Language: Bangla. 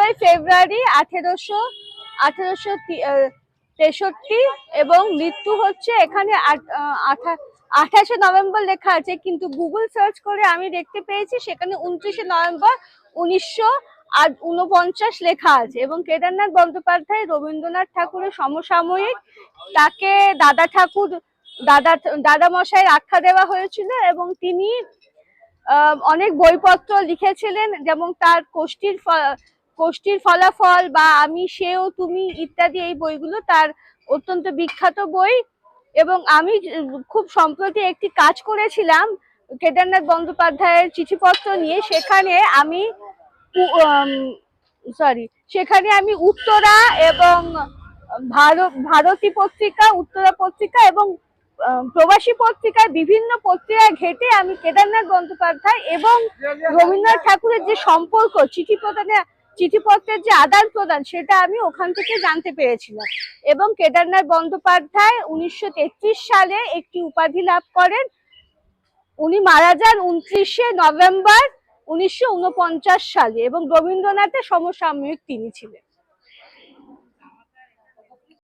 15ই ফেব্রুয়ারি 1863 এবং মৃত্যু হচ্ছে এখানে 28শে নভেম্বর লেখা আছে, কিন্তু গুগল সার্চ করে আমি দেখতে পেয়েছি সেখানে 29শে নভেম্বর 1949 লেখা আছে। এবং কেদারনাথ বন্দ্যোপাধ্যায় রবীন্দ্রনাথ ঠাকুরের সমসাময়িক, তাকে দাদা মশাই আখ্যা দেওয়া হয়েছিল এবং তিনি অনেক বইপত্র লিখেছিলেন, যেমন তার কোষ্ঠীর ফলাফল বা আমি সেও তুমি ইত্যাদি। এই বইগুলো তার অত্যন্ত বিখ্যাত বই। এবং আমি খুব সম্প্রতি একটি কাজ করেছিলাম কেদারনাথ বন্দ্যোপাধ্যায়ের চিঠিপত্র নিয়ে। সেখানে আমি উত্তরা এবং ভারতী পত্রিকা, উত্তরা পত্রিকা এবং প্রবাসী পত্রিকায় বিভিন্ন পত্রিকায় ঘেটে আমি কেদারনাথ বন্দ্যোপাধ্যায় এবং রবীন্দ্রনাথ ঠাকুরের যে সম্পর্ক, চিঠিপত্রের যে আদান প্রদান, সেটা আমি ওখান থেকে জানতে পেরেছিলাম। এবং কেদারনাথ বন্দ্যোপাধ্যায় 1933 সালে একটি উপাধি লাভ করেন। উনি মারা যান 29শে নভেম্বর 1949 সালে এবং রবীন্দ্রনাথের সমসাময়িক তিনি ছিলেন।